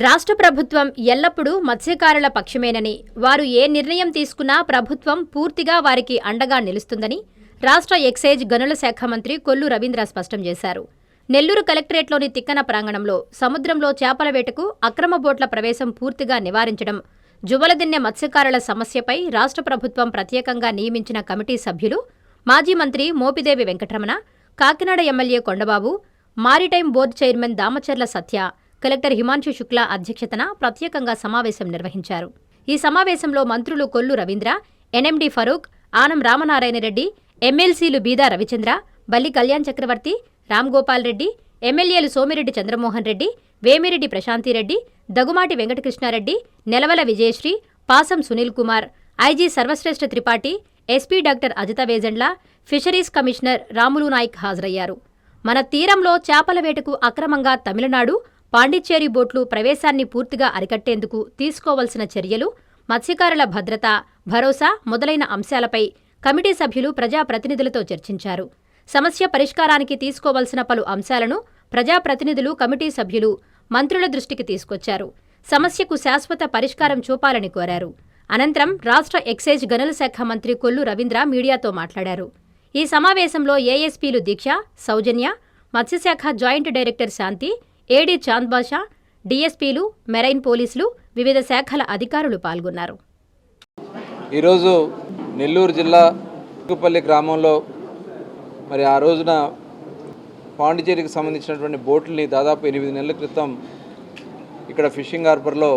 రాష్ట్ర ప్రభుత్వం ఎల్లప్పుడూ మత్స్యకారుల పక్షమేనని, వారు ఏ నిర్ణయం తీసుకున్నా ప్రభుత్వం పూర్తిగా వారికి అండగా నిలుస్తుందని రాష్ట్ర ఎక్సైజ్ గనుల శాఖ మంత్రి కొల్లు రవీంద్ర స్పష్టం చేశారు. నెల్లూరు కలెక్టరేట్లోని తిక్కన ప్రాంగణంలో సముద్రంలో చేపల వేటకు అక్రమ బోట్ల ప్రవేశం పూర్తిగా నివారించడం, జువలదిన్నె మత్స్యకారుల సమస్యపై రాష్ట్ర ప్రభుత్వం ప్రత్యేకంగా నియమించిన కమిటీ సభ్యులు మాజీ మంత్రి Mopidevi Venkataramana, Kakinada MLA Kondababu, maritime board chairman Damacharla Satya, collector Himanshu Shukla అధ్యక్షతన ప్రత్యేకంగా సమావేశం నిర్వహించారు. ఈ సమావేశంలో మంత్రులు కొల్లు రవీంద్ర, ఎన్ఎండి ఫరూక్, ఆనం రామనారాయణ రెడ్డి, ఎమ్మెల్సీలు బీదా రవిచంద్ర, బల్లి కళ్యాణ్ చక్రవర్తి, రామ్గోపాల్ రెడ్డి, ఎమ్మెల్యేలు Somireddy Chandramohan Reddy, Vemireddy Prashanti Reddy, Dagumati Venkatakrishna Reddy, Nelavala Vijayasree, Pasam Sunil Kumar, IG Sarvashreshth Tripathi, SP doctor Ajitha Vejandla, fisheries commissioner Ramulu Naik హాజరయ్యారు. మన తీరంలో చేపల వేటకు అక్రమంగా తమిళనాడు, పాండిచ్చేరి బోట్లు ప్రవేశాన్ని పూర్తిగా అరికట్టేందుకు తీసుకోవలసిన చర్యలు, మత్స్యకారుల భద్రత, భరోసా మొదలైన అంశాలపై కమిటీ సభ్యులు ప్రజాప్రతినిధులతో చర్చించారు. సమస్య పరిష్కారానికి తీసుకోవలసిన పలు అంశాలను ప్రజాప్రతినిధులు, కమిటీ సభ్యులు మంత్రుల దృష్టికి తీసుకొచ్చారు. సమస్యకు శాశ్వత పరిష్కారం చూపాలని కోరారు. అనంతరం రాష్ట్ర ఎక్సైజ్ గనుల శాఖ మంత్రి కొల్లు రవీంద్ర మీడియాతో మాట్లాడారు. ఈ సమావేశంలో ఏఎస్పీలు దీక్ష, సౌజన్య, మత్స్యశాఖ జాయింట్ డైరెక్టర్ శాంతి, ఏడీ చాంద్ బాషా, డీఎస్పీలు, మెరైన్ పోలీసులు, వివిధ శాఖల అధికారులు పాల్గొన్నారు. ఈరోజు నెల్లూరు జిల్లా కుప్పల్లి గ్రామంలో మరి ఆ రోజున పాండిచేరికి సంబంధించినటువంటి బోట్లని దాదాపు 8 నెలల క్రితం ఇక్కడ ఫిషింగ్ హార్బర్లో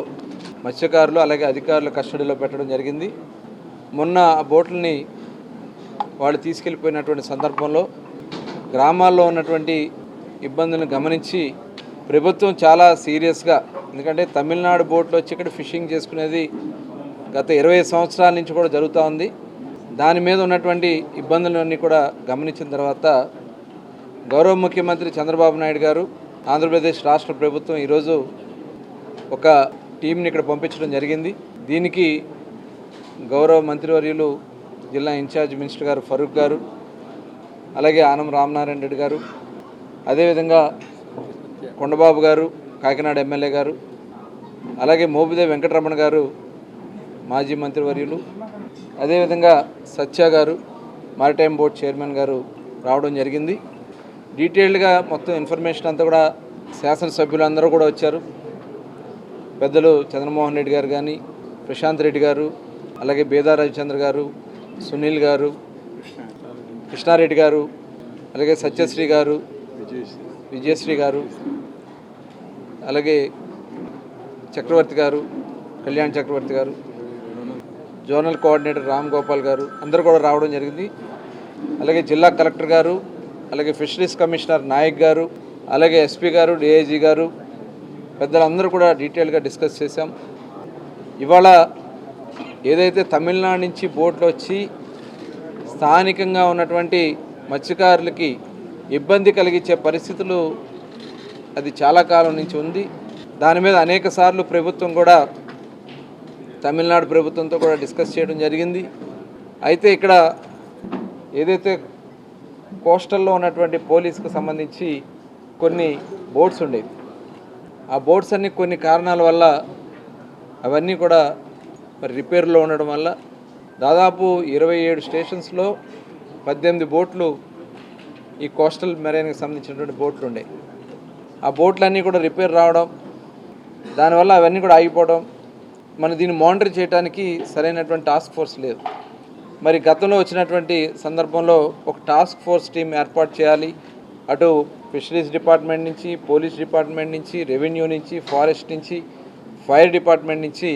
మత్స్యకారులు అలాగే అధికారుల కస్టడీలో పెట్టడం జరిగింది. మొన్న ఆ బోట్లని వాళ్ళు తీసుకెళ్ళిపోయినటువంటి సందర్భంలో గ్రామాల్లో ఉన్నటువంటి ఇబ్బందులను గమనించి ప్రభుత్వం చాలా సీరియస్గా, ఎందుకంటే తమిళనాడు బోట్లు వచ్చి ఇక్కడ ఫిషింగ్ చేసుకునేది గత 20 సంవత్సరాల నుంచి కూడా జరుగుతూ ఉంది. దాని మీద ఉన్నటువంటి ఇబ్బందులన్నీ కూడా గమనించిన తర్వాత గౌరవ ముఖ్యమంత్రి చంద్రబాబు నాయుడు గారు, ఆంధ్రప్రదేశ్ రాష్ట్ర ప్రభుత్వం ఈరోజు ఒక టీంని ఇక్కడ పంపించడం జరిగింది. దీనికి గౌరవ మంత్రివర్యులు జిల్లా ఇన్ఛార్జ్ మినిస్టర్ గారు ఫరూక్ గారు, అలాగే ఆనం రామనారాయణ రెడ్డి గారు, అదేవిధంగా కొండబాబు గారు, కాకినాడ ఎమ్మెల్యే గారు, అలాగే మోపిదేవి వెంకటరమణ గారు మాజీ మంత్రివర్యులు, అదేవిధంగా సత్య గారు, మారిటైమ్ బోర్డు చైర్మన్ గారు రావడం జరిగింది. డీటెయిల్డ్గా మొత్తం ఇన్ఫర్మేషన్ అంతా కూడా శాసనసభ్యులు అందరూ కూడా వచ్చారు. పెద్దలు చంద్రమోహన్ రెడ్డి గారు కానీ, ప్రశాంత్ రెడ్డి గారు, అలాగే బేదా రవిచంద్ర గారు, సునీల్ గారు, కృష్ణారెడ్డి గారు, అలాగే సత్యశ్రీ గారు, విజయశ్రీ గారు, అలాగే చక్రవర్తి గారు, కళ్యాణ్ చక్రవర్తి గారు, జోనల్ కోఆర్డినేటర్ రామ్ గోపాల్ గారు అందరూ కూడా రావడం జరిగింది. అలాగే జిల్లా కలెక్టర్ గారు, అలాగే ఫిషరీస్ కమిషనర్ నాయక్ గారు, అలాగే ఎస్పీ గారు, డిఐజీ గారు, పెద్దలందరూ కూడా డీటెయిల్గా డిస్కస్ చేశాం. ఇవాళ ఏదైతే తమిళనాడు నుంచి బోట్లు వచ్చి స్థానికంగా ఉన్నటువంటి మత్స్యకారులకి ఇబ్బంది కలిగించే పరిస్థితులు అది చాలా కాలం నుంచి ఉంది. దాని మీద అనేక సార్లు ప్రభుత్వం కూడా తమిళనాడు ప్రభుత్వంతో కూడా డిస్కస్ చేయడం జరిగింది. అయితే ఇక్కడ ఏదైతే కోస్టల్లో ఉన్నటువంటి పోలీసుకు సంబంధించి కొన్ని బోట్స్ ఉండేవి, ఆ బోట్స్ అన్నీ కొన్ని కారణాల వల్ల అవన్నీ కూడా మరి రిపేర్లో ఉండడం వల్ల దాదాపు 27 స్టేషన్స్లో 18 బోట్లు ఈ కోస్టల్ మెరైన్కి సంబంధించినటువంటి బోట్లు ఉండే. ఆ బోట్లన్నీ కూడా రిపేర్ రావడం, దానివల్ల అవన్నీ కూడా ఆగిపోవడం, మన దీన్ని మానిటర్ చేయడానికి సరైనటువంటి టాస్క్ ఫోర్స్ లేదు. మరి గతంలో వచ్చినటువంటి సందర్భంలో ఒక టాస్క్ ఫోర్స్ టీం ఏర్పాటు చేయాలి. అటు ఫిషరీస్ డిపార్ట్మెంట్ నుంచి, పోలీస్ డిపార్ట్మెంట్ నుంచి, రెవెన్యూ నుంచి, ఫారెస్ట్ నుంచి, ఫైర్ డిపార్ట్మెంట్ నుంచి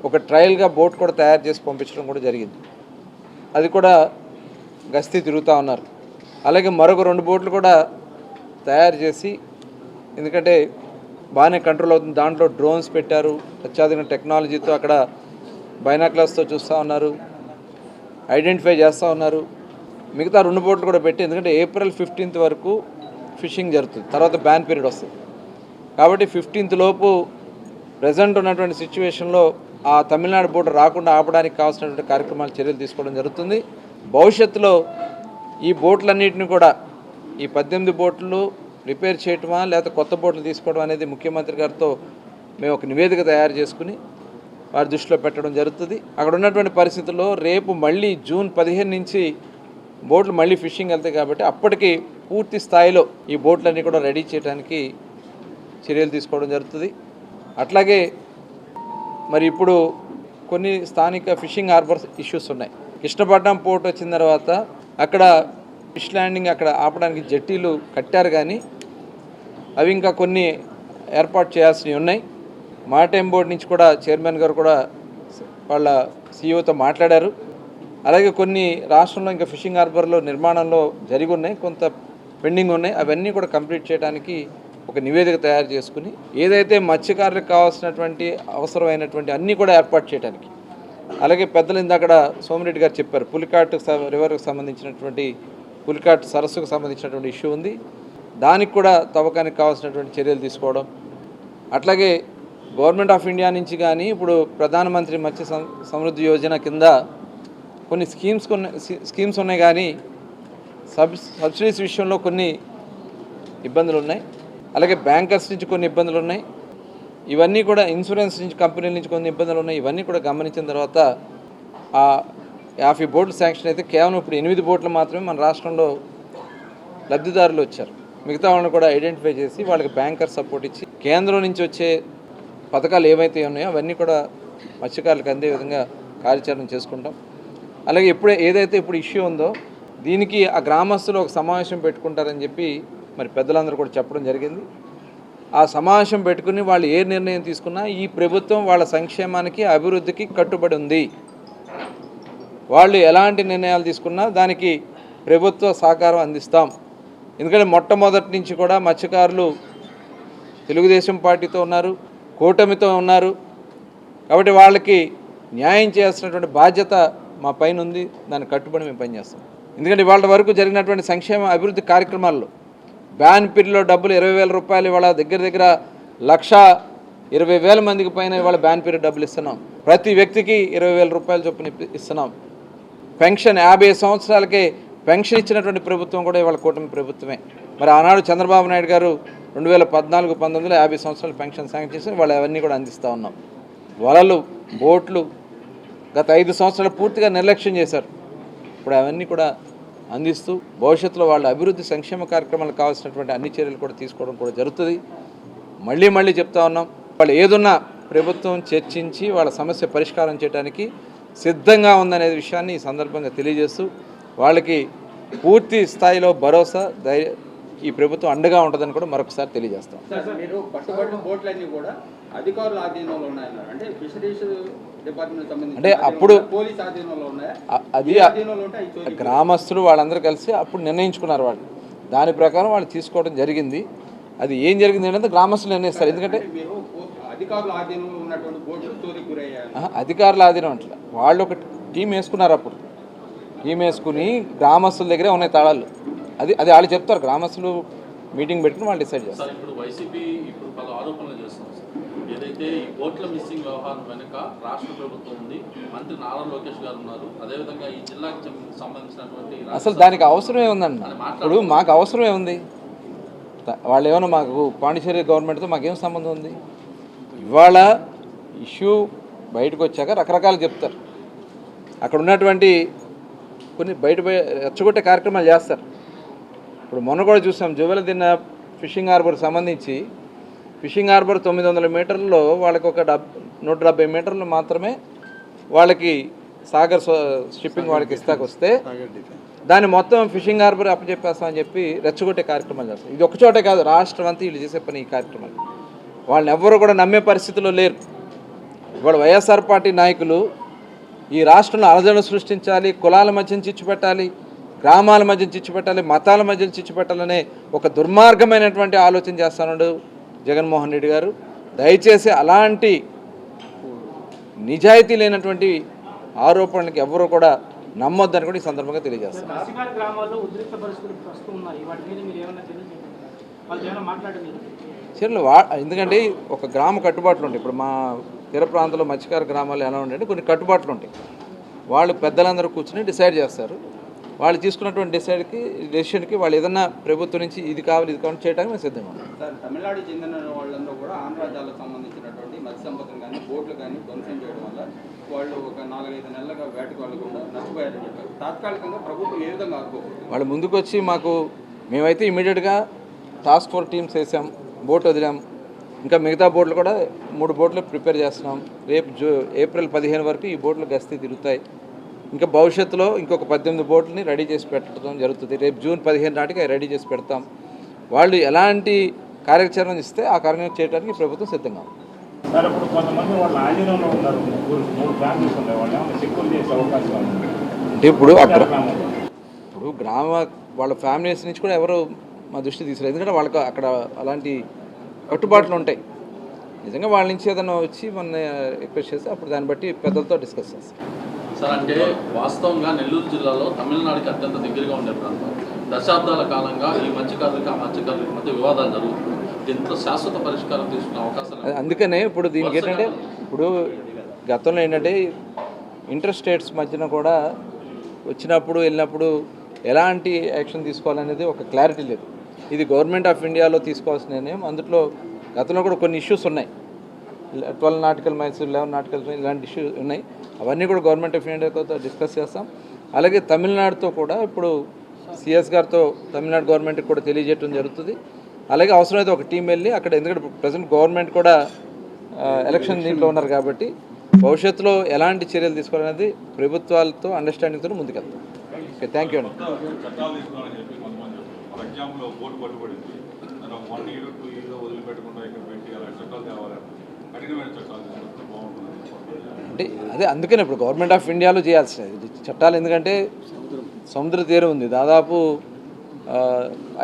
ఒక ట్రయల్గా బోట్ కూడా తయారు చేసి పంపించడం కూడా జరిగింది. అది కూడా గస్తీ తిరుగుతూ ఉన్నారు. అలాగే మరొక 2 బోట్లు కూడా తయారు చేసి, ఎందుకంటే బాగానే కంట్రోల్ అవుతుంది, దాంట్లో డ్రోన్స్ పెట్టారు, అత్యాధునిక టెక్నాలజీతో అక్కడ బైనాక్లర్స్తో చూస్తూ ఉన్నారు, ఐడెంటిఫై చేస్తూ ఉన్నారు. మిగతా 2 బోట్లు కూడా పెట్టి, ఎందుకంటే ఏప్రిల్ 15th వరకు ఫిషింగ్ జరుగుతుంది, తర్వాత బ్యాన్ పీరియడ్ వస్తుంది. కాబట్టి 15th లోపు ప్రజెంట్ ఉన్నటువంటి సిచ్యువేషన్లో ఆ తమిళనాడు బోర్డు రాకుండా ఆపడానికి కావాల్సినటువంటి కార్యక్రమాలు, చర్యలు తీసుకోవడం జరుగుతుంది. భవిష్యత్తులో ఈ బోట్లన్నింటినీ కూడా, ఈ 18 బోట్లు రిపేర్ చేయటమా లేకపోతే కొత్త బోట్లు తీసుకోవడం అనేది ముఖ్యమంత్రి గారితో మేము ఒక నివేదిక తయారు చేసుకుని వారి దృష్టిలో పెట్టడం జరుగుతుంది. అక్కడ ఉన్నటువంటి పరిస్థితుల్లో రేపు మళ్ళీ జూన్ 15 నుంచి బోట్లు మళ్ళీ ఫిషింగ్ వెళ్తాయి కాబట్టి అప్పటికి పూర్తి స్థాయిలో ఈ బోట్లన్నీ కూడా రెడీ చేయడానికి చర్యలు తీసుకోవడం జరుగుతుంది. అట్లాగే మరి ఇప్పుడు కొన్ని స్థానిక ఫిషింగ్ హార్బర్ ఇష్యూస్ ఉన్నాయి. కృష్ణపట్నం పోర్ట్ వచ్చిన తర్వాత అక్కడ ఫిష్ ల్యాండింగ్ అక్కడ ఆపడానికి జట్టీలు కట్టారు, కానీ అవి ఇంకా కొన్ని ఏర్పాటు చేయాల్సినవి ఉన్నాయి. మారిటైమ్ బోర్డు నుంచి కూడా చైర్మన్ గారు కూడా వాళ్ళ సీఈఓతో మాట్లాడారు. అలాగే కొన్ని రాష్ట్రంలో ఇంకా ఫిషింగ్ హార్బర్లో నిర్మాణంలో జరిగి ఉన్నాయి, కొంత పెండింగ్ ఉన్నాయి. అవన్నీ కూడా కంప్లీట్ చేయడానికి ఒక నివేదిక తయారు చేసుకుని ఏదైతే మత్స్యకారులకు కావాల్సినటువంటి అవసరమైనటువంటి అన్నీ కూడా ఏర్పాటు చేయడానికి, అలాగే పెద్దలు ఇందాక సోమిరెడ్డి గారు చెప్పారు, పులికాట్ రివర్కి సంబంధించినటువంటి పులికాట్ సరస్సుకు సంబంధించినటువంటి ఇష్యూ ఉంది, దానికి కూడా తవ్వకానికి కావాల్సినటువంటి చర్యలు తీసుకోవడం. అట్లాగే గవర్నమెంట్ ఆఫ్ ఇండియా నుంచి కానీ ఇప్పుడు ప్రధానమంత్రి మత్స్య సమృద్ధి యోజన కింద కొన్ని స్కీమ్స్ ఉన్నాయి, కానీ సబ్సిడీస్ విషయంలో కొన్ని ఇబ్బందులు ఉన్నాయి. అలాగే బ్యాంకర్స్ నుంచి కొన్ని ఇబ్బందులు ఉన్నాయి. ఇవన్నీ కూడా ఇన్సూరెన్స్ నుంచి కంపెనీల నుంచి కొన్ని ఇబ్బందులు ఉన్నాయి. ఇవన్నీ కూడా గమనించిన తర్వాత ఆ 50 బోట్లు శాంక్షన్ అయితే కేవలం ఇప్పుడు 8 బోట్లు మాత్రమే మన రాష్ట్రంలో లబ్ధిదారులు వచ్చారు. మిగతా వాళ్ళని కూడా ఐడెంటిఫై చేసి వాళ్ళకి బ్యాంకర్ సపోర్ట్ ఇచ్చి కేంద్రం నుంచి వచ్చే పథకాలు ఏవైతే ఉన్నాయో అవన్నీ కూడా మత్స్యకారులకు అందే విధంగా కార్యాచరణ చేసుకుంటాం. అలాగే ఏదైతే ఇప్పుడు ఇష్యూ ఉందో దీనికి ఆ గ్రామస్తులు ఒక సమావేశం పెట్టుకుంటారని చెప్పి మరి పెద్దలందరూ కూడా చెప్పడం జరిగింది. ఆ సమావేశం పెట్టుకుని వాళ్ళు ఏ నిర్ణయం తీసుకున్నా ఈ ప్రభుత్వం వాళ్ళ సంక్షేమానికి అభివృద్ధికి కట్టుబడి ఉంది. వాళ్ళు ఎలాంటి నిర్ణయాలు తీసుకున్నా దానికి ప్రభుత్వ సహకారం అందిస్తాం. ఎందుకంటే మొట్టమొదటి నుంచి కూడా మత్స్యకారులు తెలుగుదేశం పార్టీతో ఉన్నారు, కూటమితో ఉన్నారు. కాబట్టి వాళ్ళకి న్యాయం చేయాల్సినటువంటి బాధ్యత మా పైన ఉంది. దానికి కట్టుబడి మేము పనిచేస్తాం. ఎందుకంటే వాళ్ళ వరకు జరిగినటువంటి సంక్షేమ అభివృద్ధి కార్యక్రమాల్లో బ్యాన్ పీరియడ్లో డబ్బులు 20,000 రూపాయలు ఇవాళ దగ్గర 1,20,000 మందికి పైన ఇవాళ బ్యాన్ పీరియడ్ డబ్బులు ఇస్తున్నాం. ప్రతి వ్యక్తికి 20,000 రూపాయలు చొప్పున ఇస్తున్నాం. పెన్షన్ 50 సంవత్సరాలకే పెన్షన్ ఇచ్చినటువంటి ప్రభుత్వం కూడా ఇవాళ కూటమి ప్రభుత్వమే. మరి ఆనాడు చంద్రబాబు నాయుడు గారు 2014-19లో 50 సంవత్సరాలు పెన్షన్ శాంక్షన్ చేసి వాళ్ళు అవన్నీ కూడా అందిస్తూ ఉన్నాం. వలలు, బోట్లు గత 5 సంవత్సరాలు పూర్తిగా నిర్లక్ష్యం చేశారు. ఇప్పుడు అవన్నీ కూడా అందిస్తూ భవిష్యత్తులో వాళ్ళ అభివృద్ధి సంక్షేమ కార్యక్రమాలకు కావాల్సినటువంటి అన్ని చర్యలు కూడా తీసుకోవడం కూడా జరుగుతుంది. మళ్ళీ చెప్తా ఉన్నాం, వాళ్ళు ఏదున్నా ప్రభుత్వం చర్చించి వాళ్ళ సమస్య పరిష్కారం చేయడానికి సిద్ధంగా ఉందనే విషయాన్ని ఈ సందర్భంగా తెలియజేస్తూ వాళ్ళకి పూర్తి స్థాయిలో భరోసా ఈ ప్రభుత్వం అండగా ఉంటుందని కూడా మరొకసారి తెలియజేస్తాం. మీరు పట్టుబడిన బోట్లన్నీ కూడా అధికారుల ఆధీనంలో ఉన్నాయన్నారు. అంటే ఫిషరీస్ డిపార్ట్మెంట్ సంబంధించి అంటే అప్పుడు పోలీస్ ఆధీనంలో ఉన్నాయా? అది గ్రామస్తులు వాళ్ళందరూ కలిసి అప్పుడు నిర్ణయించుకున్నారు. వాళ్ళు దాని ప్రకారం వాళ్ళు తీసుకోవడం జరిగింది. అది ఏం జరిగింది ఏంటంటే గ్రామస్తులు నిర్ణయిస్తారు. ఎందుకంటే అధికారుల ఆధీనంలో ఉన్నటువంటి బోట్లు చోరీకి గురయ్యారు. అధికారుల ఆధీనం అంటే వాళ్ళు ఒక టీం వేసుకున్నారు. అప్పుడు టీం వేసుకుని గ్రామస్తుల దగ్గరే ఉన్నాయి తాళాలు. అది వాళ్ళు చెప్తారు. గ్రామస్తులు మీటింగ్ పెట్టుకుని వాళ్ళు డిసైడ్ చేస్తారు. ఇప్పుడు వైసీపీ ఇప్పుడు పలు ఆరోపణలు చేస్తున్నారు. ఏదైతే ఈ బోట్ల మిస్సింగ్ వ్యవహారం వెనుక రాష్ట్ర ప్రభుత్వం ఉంది, మంత్రి నారా లోకేష్ గారు ఉన్నారు, అదేవిధంగా ఈ జిల్లాకి సంబంధించినటువంటి అసలు దానికి అవసరమే ఉందండి. ఇప్పుడు మాకు అవసరమే ఉంది. వాళ్ళు ఏమైనా మాకు పాండిచేరి గవర్నమెంట్తో మాకేం సంబంధం ఉంది? ఇవాళ ఇష్యూ బయటకు వచ్చాక రకరకాలు చెప్తారు. అక్కడ ఉన్నటువంటి కొన్ని రెచ్చగొట్టే కార్యక్రమాలు చేస్తారు. ఇప్పుడు మొన్న కూడా చూసాం, జువెలదిన్న ఫిషింగ్ హార్బర్ సంబంధించి ఫిషింగ్ హార్బర్ 900 మీటర్లలో వాళ్ళకి ఒక 170 మీటర్లు మాత్రమే వాళ్ళకి సాగర్ షిప్పింగ్ వాళ్ళకి ఇస్తాకు వస్తే దాన్ని మొత్తం ఫిషింగ్ హార్బర్ అప్పచెప్పేస్తామని చెప్పి రెచ్చగొట్టే కార్యక్రమాలు చేస్తారు. ఇది ఒకచోటే కాదు, రాష్ట్రం అంతా వీళ్ళు చేసే పని ఈ కార్యక్రమాలు. వాళ్ళని ఎవ్వరూ కూడా నమ్మే పరిస్థితిలో లేరు. ఇవాళ వైఎస్ఆర్ పార్టీ నాయకులు ఈ రాష్ట్రంలో అలజడులు సృష్టించాలి, కులాల మధ్యన చిచ్చు పెట్టాలి, గ్రామాల మధ్యన చిచ్చు పెట్టాలి, మతాల మధ్యన చిచ్చు పెట్టాలనే ఒక దుర్మార్గమైనటువంటి ఆలోచన చేస్తున్నాడు జగన్మోహన్ రెడ్డి గారు. దయచేసి అలాంటి నిజాయితీ లేనటువంటి ఆరోపణలకు ఎవరు కూడా నమ్మొద్దని కూడా ఈ సందర్భంగా తెలియజేస్తారు. చర్యలు ఎందుకంటే ఒక గ్రామ కట్టుబాట్లు ఉంటాయి. ఇప్పుడు మా తీర ప్రాంతంలో మత్స్యకార గ్రామాలు ఎలా ఉంటాయంటే కొన్ని కట్టుబాట్లు ఉంటాయి. వాళ్ళు పెద్దలందరూ కూర్చొని డిసైడ్ చేస్తారు. వాళ్ళు తీసుకున్నటువంటి డెసిషన్కి వాళ్ళు ఏదన్నా ప్రభుత్వం నుంచి ఇది కావాలి చేయడానికి మేము సిద్ధంగా ఉన్నాం. సార్, తమిళనాడు చెందిన వాళ్ళందరూ కూడా ఆంధ్ర రాజ్యాలకు సంబంధించినటువంటి మత్స్య సంపదను కానీ బోట్లు కానీ ధ్వంసం చేయడం వల్ల వాళ్ళు ఒక 4-5 నెలలుగా వేటకు వెళ్ళకుండా నష్టపోయారని చెప్పారు. తాత్కాలికంగా ప్రభుత్వం ఏ విధంగా ఆదుకోకూడదు? వాళ్ళు ముందుకు వచ్చి మేమైతే ఇమీడియట్గా టాస్క్ ఫోర్స్ టీమ్స్ వేసాం, బోట్ వదిలాం. ఇంకా మిగతా బోట్లు కూడా 3 బోట్లు ప్రిపేర్ చేస్తున్నాం. రేపు ఏప్రిల్ 15 వరకు ఈ బోట్లు గస్తీ తిరుగుతాయి. ఇంకా భవిష్యత్తులో ఇంకొక 18 బోట్లని రెడీ చేసి పెట్టడం జరుగుతుంది. రేపు జూన్ 15 నాటికి అవి రెడీ చేసి పెడతాం. వాళ్ళు ఎలాంటి కార్యాచరణ ఇస్తే ఆ కార్యక్రమం చేయడానికి ప్రభుత్వం సిద్ధంగా ఉంది. సార్, ఇప్పుడు కొంతమంది వాళ్ళు ఆధీనంలో ఉన్నారు, 3 ఫ్యామిలీస్ ఉన్నాయి, వాళ్ళు ఏమైనా సెక్యూర్ చేసే అవకాశం ఉంది అంటే ఇప్పుడు వాళ్ళ ఫ్యామిలీస్ నుంచి కూడా ఎవరు మా దృష్టి తీసుకురారు. ఎందుకంటే వాళ్ళకి అక్కడ అలాంటి కట్టుబాట్లు ఉంటాయి. నిజంగా వాళ్ళ నుంచి ఏదైనా వచ్చి మన రిక్వెస్ట్ చేస్తే అప్పుడు దాన్ని బట్టి పెద్దలతో డిస్కస్ చేస్తాం. సార్, అంటే వాస్తవంగా నెల్లూరు జిల్లాలో తమిళనాడుకి అత్యంత దగ్గరగా ఉండే ప్రాంతం. దశాబ్దాల కాలంగా ఈ మత్స్యకారులకి ఆ మత్స్యకారులకి మధ్య వివాదాలు జరుగుతుంది. దీంట్లో శాశ్వత పరిష్కారం తీసుకునే అవకాశాలు అందుకనే ఇప్పుడు దీనికి ఏంటంటే ఇప్పుడు గతంలో ఏంటంటే ఇంటర్ స్టేట్స్ మధ్యన కూడా వచ్చినప్పుడు వెళ్ళినప్పుడు ఎలాంటి యాక్షన్ తీసుకోవాలనేది ఒక క్లారిటీ లేదు. ఇది గవర్నమెంట్ ఆఫ్ ఇండియాలో తీసుకోవాల్సిన నిర్ణయం. అందులో గతంలో కూడా కొన్ని ఇష్యూస్ ఉన్నాయి. 12 నాటికల్ మైల్స్, 11 నాటికల్ మైల్స్ ఇలాంటి ఇష్యూస్ ఉన్నాయి. అవన్నీ కూడా గవర్నమెంట్ ఆఫ్ ఇండియాతో డిస్కస్ చేస్తాం. అలాగే తమిళనాడుతో కూడా ఇప్పుడు సిఎస్ గారితో తమిళనాడు గవర్నమెంట్కి కూడా తెలియజేయడం జరుగుతుంది. అలాగే అవసరమైతే ఒక టీం వెళ్ళి అక్కడ, ఎందుకంటే ప్రజెంట్ గవర్నమెంట్ కూడా ఎలక్షన్ దీంట్లో ఉన్నారు కాబట్టి భవిష్యత్తులో ఎలాంటి చర్యలు తీసుకోవాలనేది ప్రభుత్వాలతో అండర్స్టాండింగ్తో ముందుకెళ్తాం. ఓకే, థ్యాంక్ యూ అండి. చట్టాలు తీసుకోవాలని చెప్పి కొంతమంది for example boat పట్టుబడింది, 1 year 2 years వదిలిపెట్టకుండా ఇక్కడ పెట్టి అలా చట్టాలు తేవాలి, కఠినమైన చట్టాలు తీసుకుంటే బాగుంటుంది. అంటే అదే అందుకనే ఇప్పుడు గవర్నమెంట్ ఆఫ్ ఇండియాలో చేయాల్సినది చట్టాలు. ఎందుకంటే సముద్ర తీరం ఉంది, దాదాపు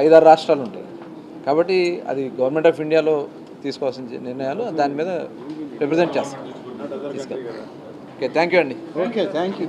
5-6 రాష్ట్రాలు ఉంటాయి కాబట్టి అది గవర్నమెంట్ ఆఫ్ ఇండియాలో తీసుకోవాల్సిన నిర్ణయాలు. దాని మీద రిప్రజెంట్ చేస్తాం. ఓకే, థ్యాంక్ యూ అండి. Okay, thank you.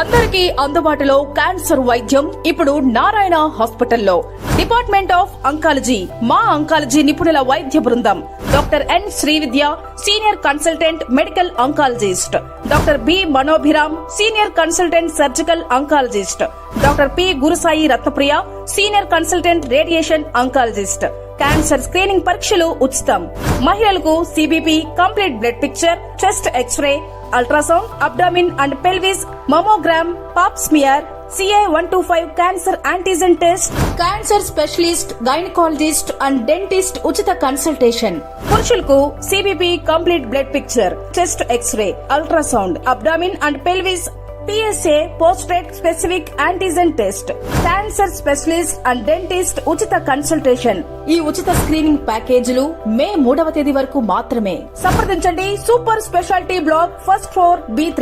అందరికీ అందుబాటులో క్యాన్సర్ వైద్యం ఇప్పుడు నారాయణ హాస్పిటల్లో. డిపార్ట్మెంట్ ఆఫ్ అంకాలజీ, మా అంకాలజీ నిపుణుల వైద్య బృందం. Doctor N Srividya, senior consultant medical oncologist. Doctor B Manobhiram, senior consultant surgical oncologist. Doctor P Gurusai Ratnapriya, senior consultant radiation oncologist. Cancer screening పరీక్షలు ఉచితం. మహిళలకు CBP, complete blood picture, chest X ray, ultrasound, abdomen and pelvis, mammogram, pap smear, CA-125 cancer antigen test, cancer specialist, gynaecologist and dentist ఉచిత consultation. పురుషులకు CBP, complete blood picture, chest X ray, ultrasound, abdomen and pelvis, PSA పోస్ట్రేట్ specific antigen test, cancer specialist and dentist ఉచిత consultation. ఈ ఉచిత screening ప్యాకేజీలు మే 3వ తేదీ వరకు మాత్రమే. సంప్రదించండి super speciality block, first floor, B3.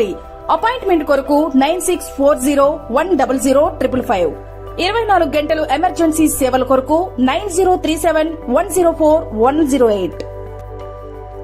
Appointment కొరకు 9640100555. 24 గంటలు ఎమర్జెన్సీ సేవల కొరకు 9037104108.